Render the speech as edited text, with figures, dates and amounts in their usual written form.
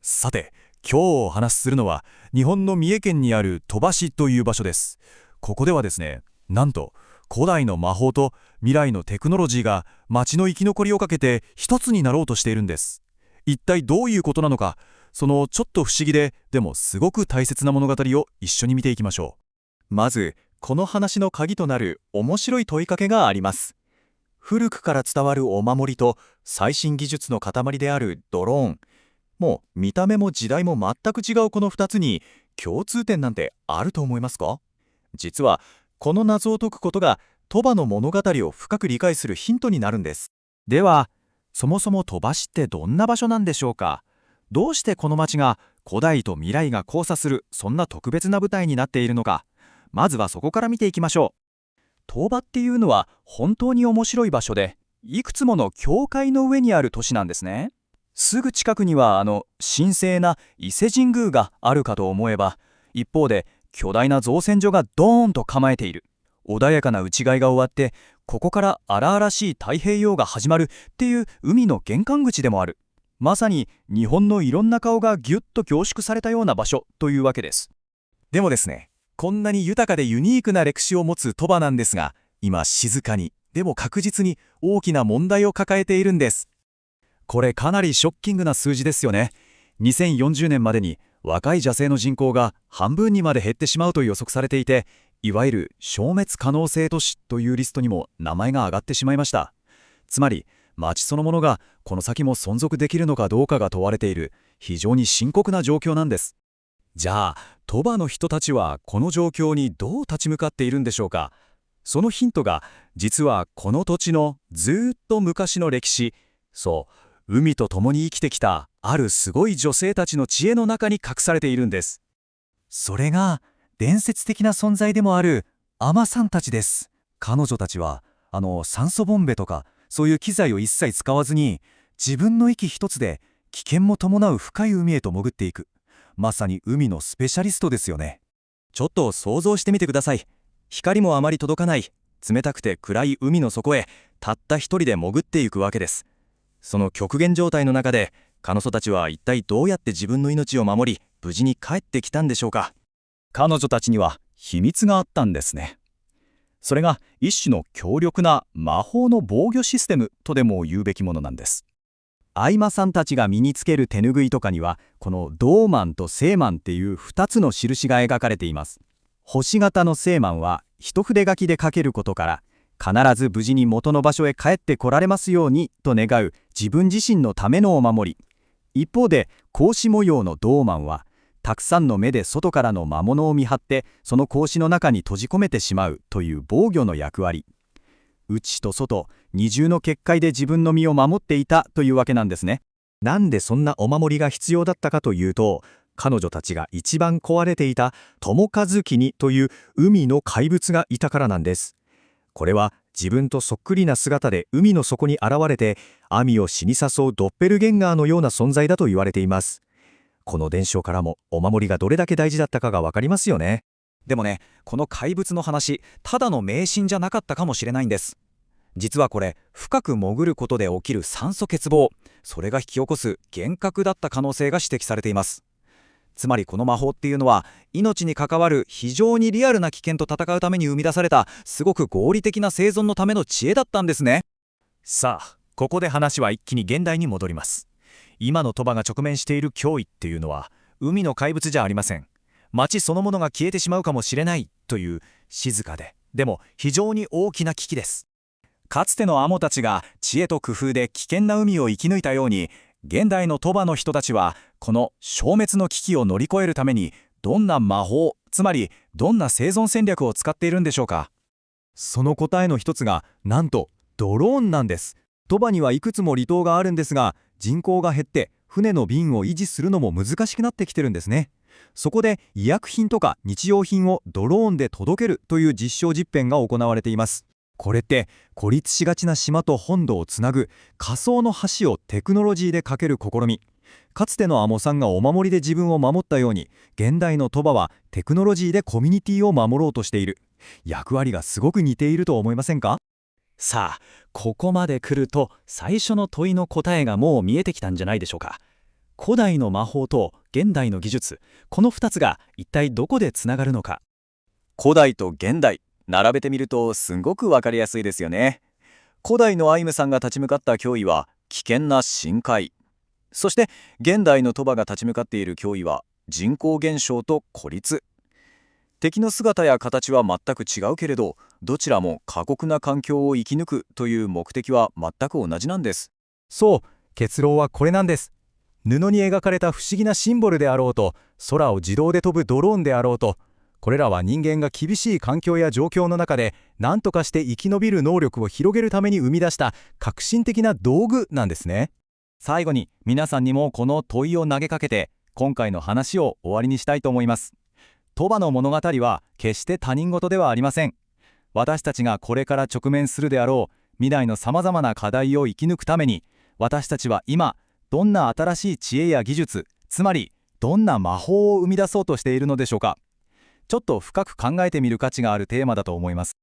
さて、今日お話しするのは、日本の三重県にある鳥羽市という場所です。ここではですね、なんと、古代の魔法と未来のテクノロジーが街の生き残りをかけて一つになろうとしているんです。一体どういうことなのか、そのちょっと不思議でもすごく大切な物語を一緒に見ていきましょまず、この話の鍵となる面白い問いかけがあります。古くから伝わるお守りと最新技術の塊であるドローン。もう見た目も時代も全く違うこの2つに共通点なんてあると思いますか？実はこの謎を解くことが鳥羽の物語を深く理解するヒントになるんです。では、そもそも鳥羽市ってどんな場所なんでしょうか？どうしてこの町が古代と未来が交差するそんな特別な舞台になっているのか、まずはそこから見ていきましょう。鳥羽っていうのは本当に面白い場所で、いくつもの教会の上にある都市なんですね。すぐ近くには神聖な伊勢神宮があるかと思えば、一方で巨大な造船所がドーンと構えている。穏やかな内側が終わって、ここから荒々しい太平洋が始まるっていう海の玄関口でもある。まさに日本のいろんな顔がぎゅっと凝縮されたような場所というわけです。でもですね、こんなに豊かでユニークな歴史を持つ鳥羽なんですが、今静かに、でも確実に大きな問題を抱えているんです。これかなりショッキングな数字ですよね。2040年までに若い女性の人口が半分にまで減ってしまうと予測されていて、いわゆる消滅可能性都市というリストにも名前が挙がってしまいました。つまり、町そのものがこの先も存続できるのかどうかが問われている非常に深刻な状況なんです。じゃあ、鳥羽の人たちはこの状況にどう立ち向かっているんでしょうか。そのヒントが、実はこの土地のずーっと昔の歴史、そう、海と共に生きてきたあるすごい女性たちの知恵の中に隠されているんです。それが伝説的な存在でもある海女さんたちです。彼女たちは酸素ボンベとかそういう機材を一切使わずに、自分の息一つで危険も伴う深い海へと潜っていく、まさに海のスペシャリストですよね。ちょっと想像してみてください。光もあまり届かない冷たくて暗い海の底へたった一人で潜っていくわけです。その極限状態の中で、彼女たちは一体どうやって自分の命を守り、無事に帰ってきたんでしょうか。彼女たちには秘密があったんですね。それが一種の強力な魔法の防御システムとでも言うべきものなんです。相馬さんたちが身につける手ぬぐいとかには、この銅マと聖マっていう2つの印が描かれています。星型の聖マは一筆書きで書けることから、必ず無事に元の場所へ帰ってこられますようにと願う自分自身のためのお守り。一方で格子模様の銅マは、たくさんの目で外からの魔物を見張ってその格子の中に閉じ込めてしまうという防御の役割。内と外、二重の結界で自分の身を守っていたというわけなんですね。なんでそんなお守りが必要だったかというと、彼女たちが一番壊れていた友和鬼という海の怪物がいたからなんです。これは自分とそっくりな姿で海の底に現れて、網を死に誘うドッペルゲンガーのような存在だと言われています。この伝承からもお守りがどれだけ大事だったかがわかりますよね。でもね、この怪物の話、ただの迷信じゃなかったかもしれないんです。実はこれ、深く潜ることで起きる酸素欠乏、それが引き起こす幻覚だった可能性が指摘されています。つまりこの魔法っていうのは、命に関わる非常にリアルな危険と戦うために生み出された、すごく合理的な生存のための知恵だったんですね。さあ、ここで話は一気に現代に戻ります。今の鳥羽が直面している脅威っていうのは、海の怪物じゃありません。町そのものが消えてしまうかもしれないという静かでも非常に大きな危機です。かつてのアモたちが知恵と工夫で危険な海を生き抜いたように、現代の鳥羽の人たちはこの消滅の危機を乗り越えるためにどんな魔法、つまりどんな生存戦略を使っているんでしょうか。その答えの一つがなんとドローンなんです。鳥羽にはいくつも離島があるんですが、人口が減って船の便を維持するのも難しくなってきてるんですね。そこで医薬品とか日用品をドローンで届けるという実証実験が行われています。これって孤立しがちな島と本土をつなぐ仮想の橋をテクノロジーで架ける試み。かつてのアモさんがお守りで自分を守ったように、現代の鳥羽はテクノロジーでコミュニティを守ろうとしている。役割がすごく似ていると思いませんか？さあ、ここまで来ると最初の問いの答えがもう見えてきたんじゃないでしょうか。古代の魔法と現代の技術、この2つが一体どこでつながるのか。古代と現代、並べてみるとすごくわかりやすいですよね。古代のアイムさんが立ち向かった脅威は危険な深海。そして現代の鳥羽が立ち向かっている脅威は人口減少と孤立。敵の姿や形は全く違うけれど、どちらも過酷な環境を生き抜くという目的は全く同じなんです。そう、結論はこれなんです。布に描かれた不思議なシンボルであろうと、空を自動で飛ぶドローンであろうと、これらは人間が厳しい環境や状況の中で何とかして生き延びる能力を広げるために生み出した革新的な道具なんですね。最後に皆さんにもこの問いを投げかけて今回の話を終わりにしたいと思います。鳥羽の物語は決して他人事ではありません。私たちがこれから直面するであろう未来のさまざまな課題を生き抜くために、私たちは今どんな新しい知恵や技術、つまりどんな魔法を生み出そうとしているのでしょうか。ちょっと深く考えてみる価値があるテーマだと思います。